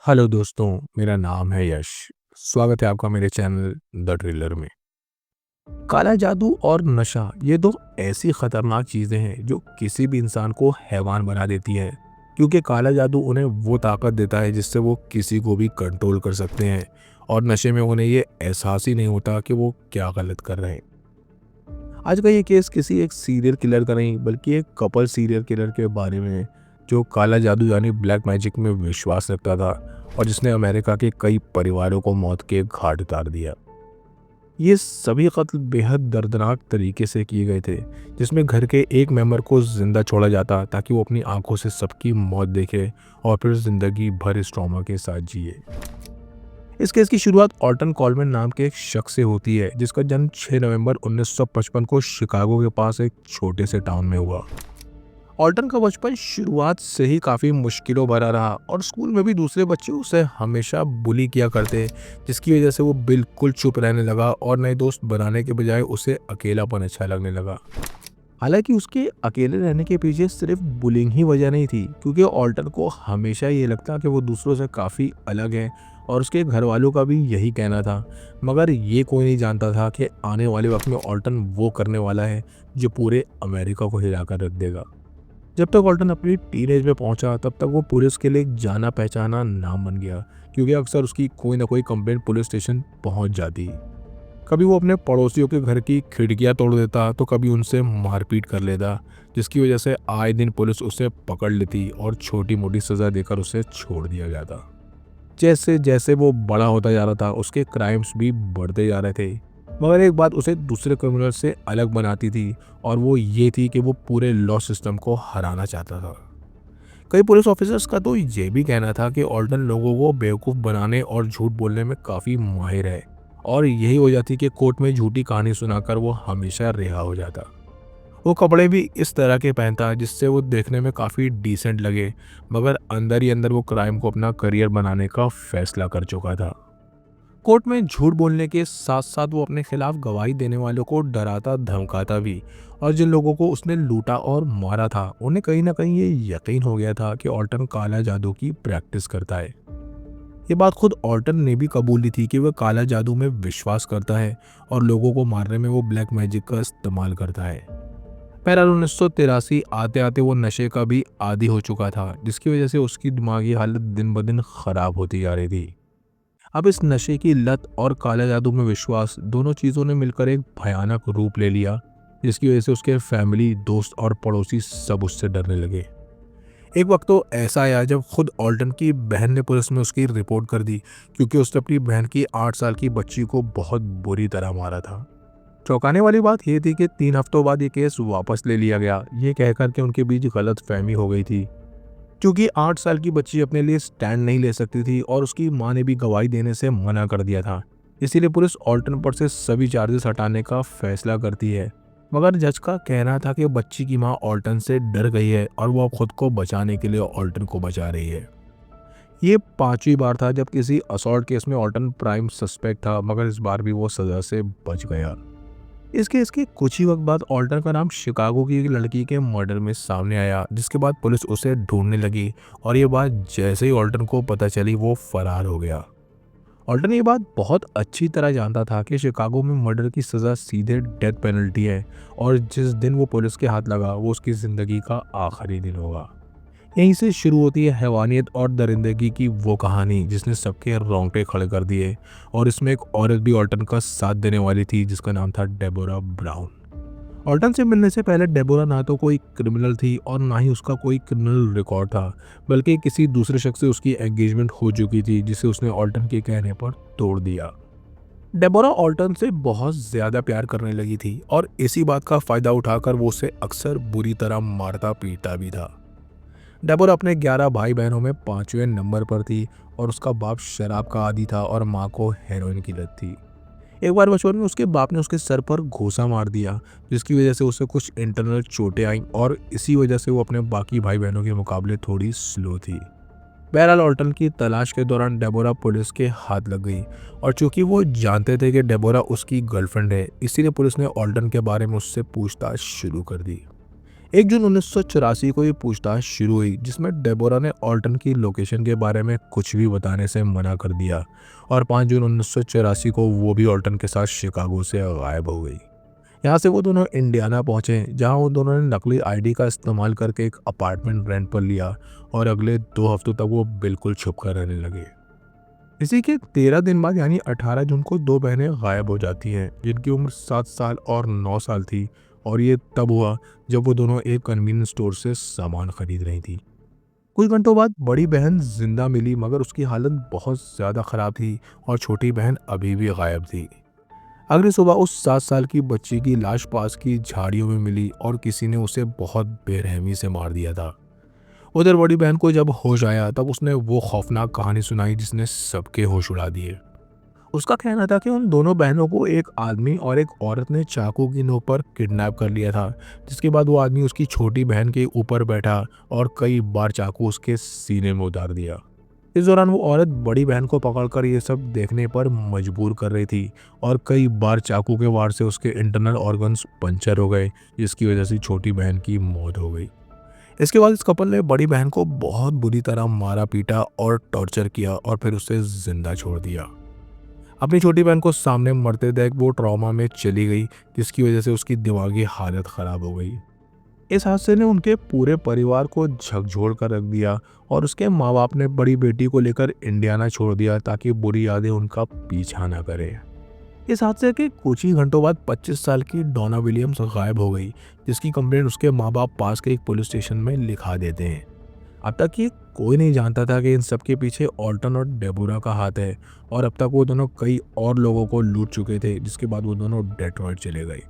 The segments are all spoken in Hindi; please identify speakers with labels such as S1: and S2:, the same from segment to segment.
S1: हेलो दोस्तों, मेरा नाम है यश। स्वागत है आपका मेरे चैनल द ट्रेलर में। काला जादू और नशा ये दो ऐसी खतरनाक चीज़ें हैं जो किसी भी इंसान को हैवान बना देती है, क्योंकि काला जादू उन्हें वो ताकत देता है जिससे वो किसी को भी कंट्रोल कर सकते हैं और नशे में उन्हें ये एहसास ही नहीं होता कि वो क्या गलत कर रहे हैं। आज का ये केस किसी एक सीरियल किलर का नहीं बल्कि एक कपल सीरियल किलर के बारे में है, जो काला जादू यानी ब्लैक मैजिक में विश्वास रखता था और जिसने अमेरिका के कई परिवारों को मौत के घाट उतार दिया। ये सभी कत्ल बेहद दर्दनाक तरीके से किए गए थे, जिसमें घर के एक मेंबर को जिंदा छोड़ा जाता ताकि वो अपनी आंखों से सबकी मौत देखे और फिर जिंदगी भर इस ट्रॉमा के साथ जिए। इस केस की शुरुआत ऑल्टन कॉलमैन नाम के एक शख्स से होती है, जिसका जन्म 6 नवंबर 1955 को शिकागो के पास एक छोटे से टाउन में हुआ। ऑल्टन का बचपन शुरुआत से ही काफ़ी मुश्किलों भरा रहा और स्कूल में भी दूसरे बच्चे उसे हमेशा बुली किया करते, जिसकी वजह से वो बिल्कुल चुप रहने लगा और नए दोस्त बनाने के बजाय उसे अकेलापन अच्छा लगने लगा। हालांकि उसके अकेले रहने के पीछे सिर्फ बुलिंग ही वजह नहीं थी, क्योंकि ऑल्टन को हमेशा ये लगता कि वो दूसरों से काफ़ी अलग है और उसके घर वालों का भी यही कहना था। मगर ये कोई नहीं जानता था कि आने वाले वक्त में ऑल्टन वो करने वाला है जो पूरे अमेरिका को हिला कर रख देगा। जब तक ऑल्टन अपनी टीनेज में पहुंचा तब तक वो पुलिस के लिए एक जाना पहचाना नाम बन गया, क्योंकि अक्सर उसकी कोई ना कोई कंप्लेंट पुलिस स्टेशन पहुंच जाती। कभी वो अपने पड़ोसियों के घर की खिड़कियां तोड़ देता तो कभी उनसे मारपीट कर लेता, जिसकी वजह से आए दिन पुलिस उसे पकड़ लेती और छोटी मोटी सज़ा देकर उसे छोड़ दिया जाता। जैसे जैसे वो बड़ा होता जा रहा था उसके क्राइम्स भी बढ़ते जा रहे थे, मगर एक बात उसे दूसरे क्रिमिनल से अलग बनाती थी और वो ये थी कि वो पूरे लॉ सिस्टम को हराना चाहता था। कई पुलिस ऑफिसर्स का तो ये भी कहना था कि ऑल्टन लोगों को बेवकूफ़ बनाने और झूठ बोलने में काफ़ी माहिर है और यही वजह थी कि कोर्ट में झूठी कहानी सुनाकर वो हमेशा रिहा हो जाता। वो कपड़े भी इस तरह के पहनता जिससे वो देखने में काफ़ी डिसेंट लगे, मगर अंदर ही अंदर वो क्राइम को अपना करियर बनाने का फैसला कर चुका था। कोर्ट में झूठ बोलने के साथ साथ वो अपने खिलाफ गवाही देने वालों को डराता धमकाता भी, और जिन लोगों को उसने लूटा और मारा था उन्हें कहीं ना कहीं ये यकीन हो गया था कि ऑल्टन काला जादू की प्रैक्टिस करता है। ये बात खुद ऑल्टन ने भी कबूली थी कि वह काला जादू में विश्वास करता है और लोगों को मारने में वो ब्लैक मैजिक का इस्तेमाल करता है। बहरहाल 1983 आते आते वो नशे का भी आदी हो चुका था, जिसकी वजह से उसकी दिमागी हालत दिन ब दिन खराब होती जा रही थी। अब इस नशे की लत और काला जादू में विश्वास दोनों चीज़ों ने मिलकर एक भयानक रूप ले लिया, जिसकी वजह से उसके फैमिली, दोस्त और पड़ोसी सब उससे डरने लगे। एक वक्त तो ऐसा आया जब खुद ऑल्टन की बहन ने पुलिस में उसकी रिपोर्ट कर दी, क्योंकि उसने अपनी बहन की 8 साल की बच्ची को बहुत बुरी तरह मारा था। चौंकाने वाली बात यह थी कि 3 हफ्तों बाद ये केस वापस ले लिया गया, ये कहकर के उनके बीच गलत फहमी हो गई थी। क्योंकि 8 साल की बच्ची अपने लिए स्टैंड नहीं ले सकती थी और उसकी मां ने भी गवाही देने से मना कर दिया था, इसीलिए पुलिस ऑल्टन पर से सभी चार्जेस हटाने का फैसला करती है। मगर जज का कहना था कि बच्ची की मां ऑल्टन से डर गई है और वो अब खुद को बचाने के लिए ऑल्टन को बचा रही है। ये 5वीं बार था जब किसी असॉल्ट केस में ऑल्टन प्राइम सस्पेक्ट था, मगर इस बार भी वो सजा से बच गया। इस केस के कुछ ही वक्त बाद ऑल्टन का नाम शिकागो की एक लड़की के मर्डर में सामने आया, जिसके बाद पुलिस उसे ढूंढने लगी और ये बात जैसे ही ऑल्टन को पता चली वो फरार हो गया। ऑल्टन ये बात बहुत अच्छी तरह जानता था कि शिकागो में मर्डर की सज़ा सीधे डेथ पेनल्टी है और जिस दिन वो पुलिस के हाथ लगा वो उसकी ज़िंदगी का आखिरी दिन होगा। यहीं से शुरू होती है हैवानियत और दरिंदगी की वो कहानी जिसने सबके रोंगटे खड़े कर दिए, और इसमें एक औरत भी ऑल्टन का साथ देने वाली थी जिसका नाम था डेबोरा ब्राउन। ऑल्टन से मिलने से पहले डेबोरा ना तो कोई क्रिमिनल थी और ना ही उसका कोई क्रिमिनल रिकॉर्ड था, बल्कि किसी दूसरे शख्स से उसकी एंगेजमेंट हो चुकी थी जिसे उसने ऑल्टन के कहने पर तोड़ दिया। डेबोरा ऑल्टन से बहुत ज़्यादा प्यार करने लगी थी और इसी बात का फ़ायदा उठाकर वो उसे अक्सर बुरी तरह मारता पीटता भी था। डेबोरा अपने 11 भाई बहनों में 5वें नंबर पर थी और उसका बाप शराब का आदी था और माँ को हेरोइन की लत थी। एक बार बचपन में उसके बाप ने उसके सर पर घूंसा मार दिया, जिसकी वजह से उसे कुछ इंटरनल चोटें आईं और इसी वजह से वो अपने बाकी भाई बहनों के मुकाबले थोड़ी स्लो थी। बहरहाल ऑल्टन की तलाश के दौरान डेबोरा पुलिस के हाथ लग गई और चूंकि वो जानते थे कि डेबोरा उसकी गर्लफ्रेंड है, इसीलिए पुलिस ने ऑल्टन के बारे में उससे पूछताछ शुरू कर दी। 1 जून 1984 को ये पूछताछ शुरू हुई, जिसमें डेबोरा ने ऑल्टन की लोकेशन के बारे में कुछ भी बताने से मना कर दिया और 5 जून 1984 को वो भी ऑल्टन के साथ शिकागो से गायब हो गई। यहाँ से वो दोनों इंडियाना पहुंचे, जहां वो दोनों ने नकली आईडी का इस्तेमाल करके एक अपार्टमेंट रेंट पर लिया और अगले 2 हफ्तों तक वो बिल्कुल छुप कर रहने लगे। इसी के 13 दिन बाद यानी 18 जून को 2 बहनें गायब हो जाती हैं, जिनकी उम्र 7 साल और 9 साल थी, और ये तब हुआ जब वो दोनों एक कन्वीनियंस स्टोर से सामान खरीद रही थी। कुछ घंटों बाद बड़ी बहन जिंदा मिली, मगर उसकी हालत बहुत ज़्यादा ख़राब थी और छोटी बहन अभी भी गायब थी। अगली सुबह उस 7 साल की बच्ची की लाश पास की झाड़ियों में मिली और किसी ने उसे बहुत बेरहमी से मार दिया था। उधर बड़ी बहन को जब होश आया, तब उसने वो खौफनाक कहानी सुनाई जिसने सबके होश उड़ा दिए। उसका कहना था कि उन दोनों बहनों को एक आदमी और एक औरत ने चाकू की नोक पर किडनैप कर लिया था, जिसके बाद वो आदमी उसकी छोटी बहन के ऊपर बैठा और कई बार चाकू उसके सीने में उतार दिया। इस दौरान वो औरत बड़ी बहन को पकड़कर ये सब देखने पर मजबूर कर रही थी और कई बार चाकू के वार से उसके इंटरनल ऑर्गन्स पंचर हो गए, जिसकी वजह से छोटी बहन की मौत हो गई। इसके बाद इस कपल ने बड़ी बहन को बहुत बुरी तरह मारा पीटा और टॉर्चर किया और फिर उसे जिंदा छोड़ दिया। अपनी छोटी बहन को सामने मरते देख वो ट्रॉमा में चली गई, जिसकी वजह से उसकी दिमागी हालत खराब हो गई। इस हादसे ने उनके पूरे परिवार को झकझोर कर रख दिया और उसके माँ बाप ने बड़ी बेटी को लेकर इंडियाना छोड़ दिया ताकि बुरी यादें उनका पीछा न करे। इस हादसे के कुछ ही घंटों बाद 25 साल की डोना विलियम्स गायब हो गई, जिसकी कंप्लेंट उसके माँ बाप पास के एक पुलिस स्टेशन में लिखा देते हैं। अब तक ये कोई नहीं जानता था कि इन सब के पीछे ऑल्टन और डेबोरा का हाथ है, और अब तक वो दोनों कई और लोगों को लूट चुके थे, जिसके बाद वो दोनों डेट्रॉइट चले गए।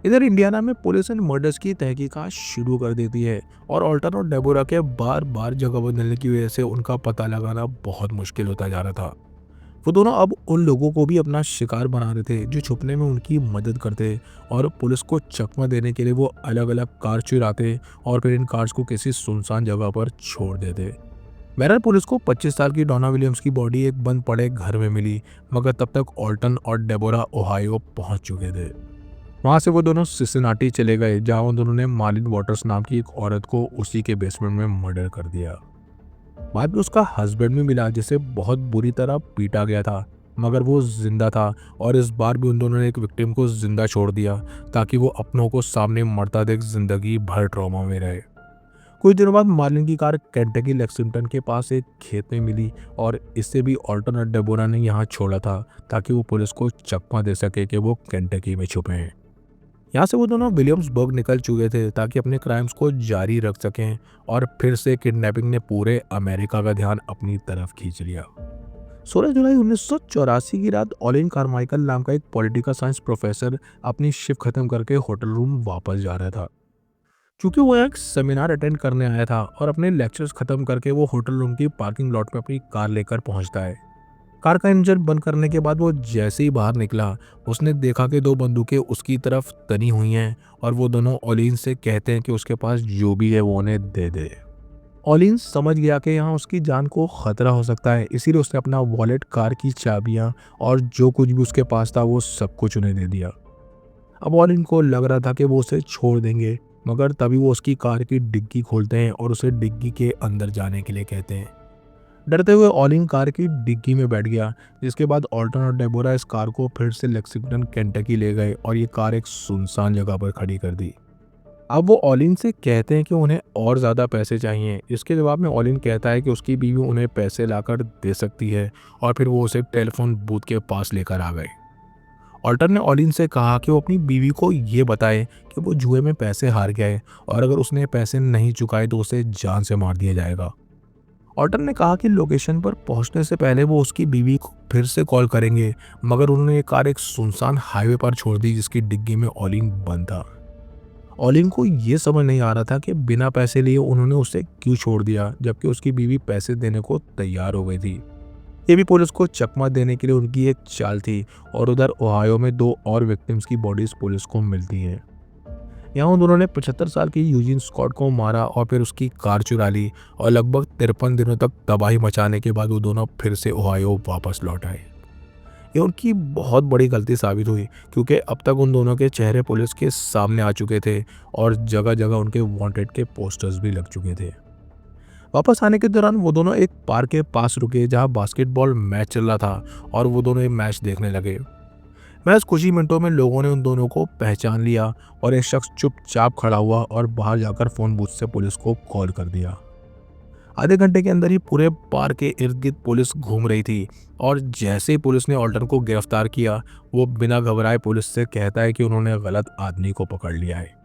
S1: इधर इंडियाना में पुलिस इन मर्डर्स की तहकीकात शुरू कर देती है और ऑल्टन और डेबोरा के बार बार जगह बदलने की वजह से उनका पता लगाना बहुत मुश्किल होता जा रहा था। वो दोनों अब उन लोगों को भी अपना शिकार बना रहे थे जो छुपने में उनकी मदद करते, और पुलिस को चकमा देने के लिए वो अलग अलग कार चुराते और फिर इन कार्स को किसी सुनसान जगह पर छोड़ देते। बहरहाल पुलिस को 25 साल की डोना विलियम्स की बॉडी एक बंद पड़े घर में मिली, मगर तब तक ऑल्टन और डेबोरा ओहायो पहुंच चुके थे। वहां से वो दोनों सिसिनाटी चले गए, जहां उन दोनों ने मार्लिन वॉटर्स नाम की एक औरत को उसी के बेसमेंट में मर्डर कर दिया। बाद में उसका हस्बैंड भी मिला, जिसे बहुत बुरी तरह पीटा गया था, मगर वो जिंदा था, और इस बार भी उन दोनों ने एक विक्टिम को जिंदा छोड़ दिया ताकि वो अपनों को सामने मरता देख जिंदगी भर ट्रॉमा में रहे। कुछ दिनों बाद मार्लिन की कार केंटकी लेक्सिंगटन के पास एक खेत में मिली, और इससे भी ऑल्टन और डेबोरा ने यहाँ छोड़ा था ताकि वो पुलिस को चकमा दे सके कि वो केंटकी में छुपे हैं। यहाँ से वो दोनों विलियम्सबर्ग निकल चुके थे ताकि अपने क्राइम्स को जारी रख सकें, और फिर से किडनैपिंग ने पूरे अमेरिका का ध्यान अपनी तरफ खींच लिया। 16 जुलाई 1984 की रात ऑलिन कार्माइकल नाम का एक पॉलिटिकल साइंस प्रोफेसर अपनी शिफ्ट खत्म करके होटल रूम वापस जा रहा था। चूंकि वो एक सेमिनार अटेंड करने आया था और अपने लेक्चर्स खत्म करके वो होटल रूम की पार्किंग लॉट में अपनी कार लेकर पहुंचता है। कार का इंजन बंद करने के बाद वो जैसे ही बाहर निकला, उसने देखा कि 2 बंदूकें उसकी तरफ तनी हुई हैं, और वो दोनों ऑलिन से कहते हैं कि उसके पास जो भी है वो उन्हें दे दे। ऑलिन समझ गया कि यहाँ उसकी जान को खतरा हो सकता है, इसीलिए उसने अपना वॉलेट, कार की चाबियाँ और जो कुछ भी उसके पास था वो सब कुछ उन्हें दे दिया। अब ऑलिन को लग रहा था कि वो उसे छोड़ देंगे, मगर तभी वो उसकी कार की डिग्गी खोलते हैं और उसे डिग्गी के अंदर जाने के लिए कहते हैं। डरते हुए ऑलिन कार की डिग्गी में बैठ गया, जिसके बाद ऑल्टन और डेबोरा इस कार को फिर से लेक्सिंगटन केंटकी ले गए और ये कार एक सुनसान जगह पर खड़ी कर दी। अब वो ऑलिन से कहते हैं कि उन्हें और ज़्यादा पैसे चाहिए। इसके जवाब में ऑलिन कहता है कि उसकी बीवी उन्हें पैसे लाकर दे सकती है, और फिर वो उसे टेलीफोन बूथ के पास लेकर आ गए। ऑल्टन ने ऑलिन से कहा कि वो अपनी बीवी को ये बताए कि वो जुए में पैसे हार गया है, और अगर उसने पैसे नहीं चुकाए तो उसे जान से मार दिया जाएगा। ऑल्टन ने कहा कि लोकेशन पर पहुंचने से पहले वो उसकी बीवी को फिर से कॉल करेंगे, मगर उन्होंने ये कार एक सुनसान हाईवे पर छोड़ दी जिसकी डिग्गी में ऑलिन बंद था। ऑलिन को ये समझ नहीं आ रहा था कि बिना पैसे लिए उन्होंने उसे क्यों छोड़ दिया, जबकि उसकी बीवी पैसे देने को तैयार हो गई थी। ये भी पुलिस को चकमा देने के लिए उनकी एक चाल थी, और उधर ओहायो में 2 और विक्टिम्स की बॉडीज पुलिस को मिलती हैं। यहाँ उन दोनों ने 75 साल की यूजिन स्कॉट को मारा और फिर उसकी कार चुरा ली, और लगभग 53 दिनों तक तबाही मचाने के बाद वो दोनों फिर से ओहायो वापस लौट आए। ये उनकी बहुत बड़ी गलती साबित हुई, क्योंकि अब तक उन दोनों के चेहरे पुलिस के सामने आ चुके थे और जगह जगह उनके वांटेड के पोस्टर्स भी लग चुके थे। वापस आने के दौरान वो दोनों एक पार्क के पास रुके जहां बास्केटबॉल मैच चल रहा था और वो दोनों ये मैच देखने लगे। महज कुछ ही मिनटों में लोगों ने उन दोनों को पहचान लिया और एक शख्स चुपचाप खड़ा हुआ और बाहर जाकर फोन बूथ से पुलिस को कॉल कर दिया। आधे घंटे के अंदर ही पूरे पार्क के इर्द गिर्द पुलिस घूम रही थी और जैसे ही पुलिस ने ऑल्टन को गिरफ्तार किया, वो बिना घबराए पुलिस से कहता है कि उन्होंने गलत आदमी को पकड़ लिया है।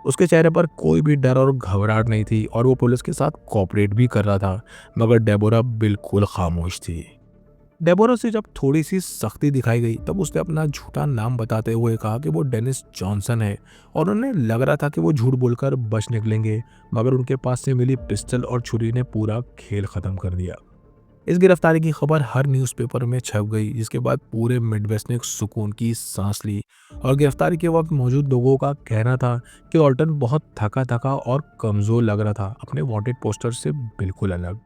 S1: उसके चेहरे पर कोई भी डर और घबराहट नहीं थी और वो पुलिस के साथ कोऑपरेट भी कर रहा था, मगर डेबोरा बिल्कुल खामोश थी। डेबोरा से जब थोड़ी सी सख्ती दिखाई गई, तब उसने अपना झूठा नाम बताते हुए कहा कि वो डेनिस जॉनसन है और उन्हें लग रहा था कि वो झूठ बोलकर बच निकलेंगे, मगर उनके पास से मिली पिस्टल और छुरी ने पूरा खेल खत्म कर दिया। इस गिरफ्तारी की खबर हर न्यूज़पेपर में छप गई, जिसके बाद पूरे मिडवेस्ट ने एक सुकून की सांस ली और गिरफ्तारी के वक्त मौजूद लोगों का कहना था कि ऑल्टन बहुत थका थका और कमज़ोर लग रहा था, अपने वांटेड पोस्टर से बिल्कुल अलग।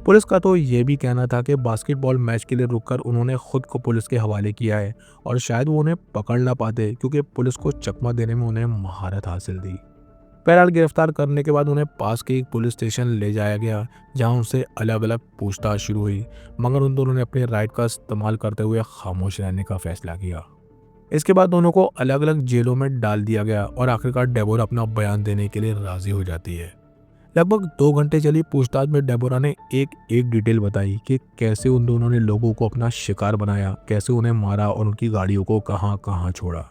S1: पुलिस का तो ये भी कहना था कि बास्केटबॉल मैच के लिए रुककर उन्होंने खुद को पुलिस के हवाले किया है और शायद वो उन्हें पकड़ ना पाते, क्योंकि पुलिस को चकमा देने में उन्हें महारत हासिल थी। बहरहाल गिरफ्तार करने के बाद उन्हें पास के एक पुलिस स्टेशन ले जाया गया, जहां उनसे अलग अलग पूछताछ शुरू हुई, मगर उन दोनों ने अपने राइट का इस्तेमाल करते हुए खामोश रहने का फैसला किया। इसके बाद दोनों को अलग अलग जेलों में डाल दिया गया और आखिरकार डेबोरा अपना बयान देने के लिए राजी हो जाती है। लगभग 2 घंटे चली पूछताछ में डेबोरा ने एक एक डिटेल बताई कि कैसे उन दोनों ने लोगों को अपना शिकार बनाया, कैसे उन्हें मारा और उनकी गाड़ियों को कहां कहां छोड़ा।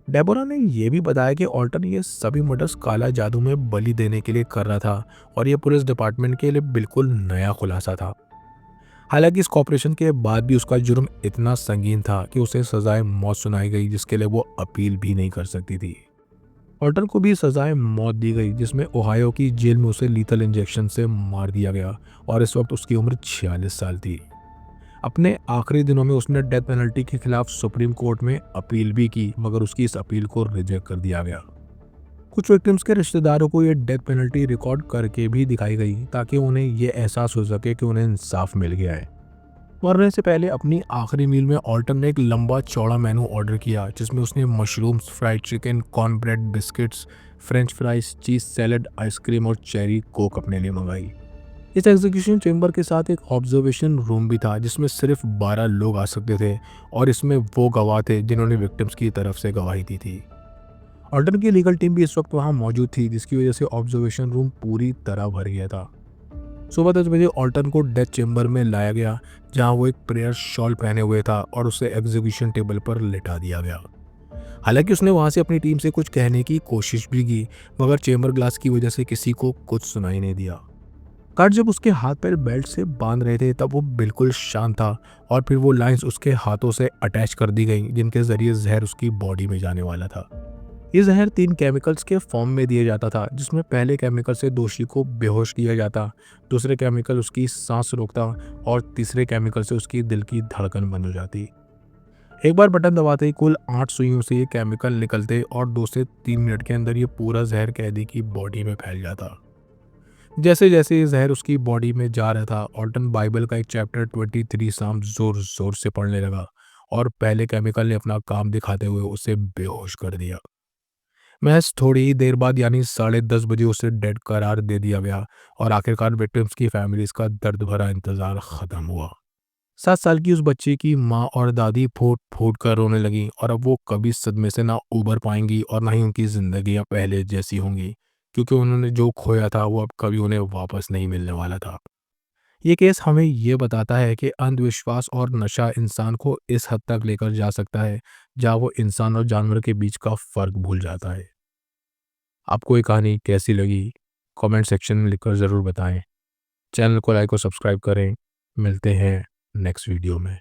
S1: डेबोरा ने यह भी बताया कि ऑल्टन ये सभी मर्डर्स काला जादू में बलि देने के लिए कर रहा था और यह पुलिस डिपार्टमेंट के लिए बिल्कुल नया खुलासा था। हालांकि इस कॉपरेशन के बाद भी उसका जुर्म इतना संगीन था कि उसे सजाए मौत सुनाई गई, जिसके लिए वो अपील भी नहीं कर सकती थी। ऑल्टन को भी सजाए मौत दी गई, जिसमें ओहायो की जेल में उसे लीथल इंजेक्शन से मार दिया गया और इस वक्त उसकी उम्र 46 साल थी। अपने आखिरी दिनों में उसने डेथ पेनल्टी के खिलाफ सुप्रीम कोर्ट में अपील भी की, मगर उसकी इस अपील को रिजेक्ट कर दिया गया। कुछ विक्टिम्स के रिश्तेदारों को ये डेथ पेनल्टी रिकॉर्ड करके भी दिखाई गई, ताकि उन्हें ये एहसास हो सके कि उन्हें इंसाफ मिल गया है। मरने से पहले अपनी आखिरी मील में ऑल्टन ने एक लंबा चौड़ा मेनू ऑर्डर किया, जिसमें उसने mushrooms, fried chicken, corn bread, biscuits, French fries, चीज सैलड, आइसक्रीम और चेरी कोक अपने लिए मंगाई। इस एग्जीक्यूशन चेंबर के साथ एक ऑब्जर्वेशन रूम भी था, जिसमें सिर्फ 12 लोग आ सकते थे और इसमें वो गवाह थे जिन्होंने विक्टिम्स की तरफ से गवाही दी थी। ऑल्टन की लीगल टीम भी इस वक्त वहां मौजूद थी, जिसकी वजह से ऑब्जर्वेशन रूम पूरी तरह भर गया था। सुबह 10 बजे ऑल्टन को डेथ चेंबर में लाया गया, जहां वो एक प्रेयर शॉल पहने हुए था और उसे एग्जीक्यूशन टेबल पर लिटा दिया गया। हालांकि उसने वहां से अपनी टीम से कुछ कहने की कोशिश भी की, मगर चेंबर ग्लास की वजह से किसी को कुछ सुनाई नहीं दिया। गार्ड जब उसके हाथ पैर बेल्ट से बांध रहे थे, तब वो बिल्कुल शांत था और फिर वो लाइंस उसके हाथों से अटैच कर दी गई, जिनके जरिए जहर उसकी बॉडी में जाने वाला था। ये जहर 3 केमिकल्स के फॉर्म में दिया जाता था, जिसमें पहले केमिकल से दोषी को बेहोश किया जाता, दूसरे केमिकल उसकी सांस रोकता और तीसरे केमिकल से उसकी दिल की धड़कन बंद हो जाती। एक बार बटन दबाते ही कुल 8 सुइयों से ये केमिकल निकलते और 2 से 3 मिनट के अंदर ये पूरा जहर कैदी की बॉडी में फैल जाता। जैसे जैसे ये जहर उसकी बॉडी में जा रहा था, ऑल्टन बाइबल का एक चैप्टर 23 साम जोर जोर से पढ़ने लगा और पहले केमिकल ने अपना काम दिखाते हुए उसे बेहोश कर दिया। महज थोड़ी ही देर बाद यानी 10:30 बजे उसे डेड करार दे दिया गया और आखिरकार विक्टिम्स की फैमिलीज का दर्द भरा इंतजार खत्म हुआ। 7 साल की उस बच्ची की माँ और दादी फूट फूट कर रोने लगी और अब वो कभी सदमे से ना उबर पाएंगी और ना ही उनकी जिंदगियां पहले जैसी होंगी, क्योंकि उन्होंने जो खोया था वो अब कभी उन्हें वापस नहीं मिलने वाला था। ये केस हमें ये बताता है कि अंधविश्वास और नशा इंसान को इस हद तक लेकर जा सकता है, जहाँ वो इंसान और जानवर के बीच का फर्क भूल जाता है। आपको ये कहानी कैसी लगी, कमेंट सेक्शन में लिखकर ज़रूर बताएं। चैनल को लाइक और सब्सक्राइब करें। मिलते हैं नेक्स्ट वीडियो में।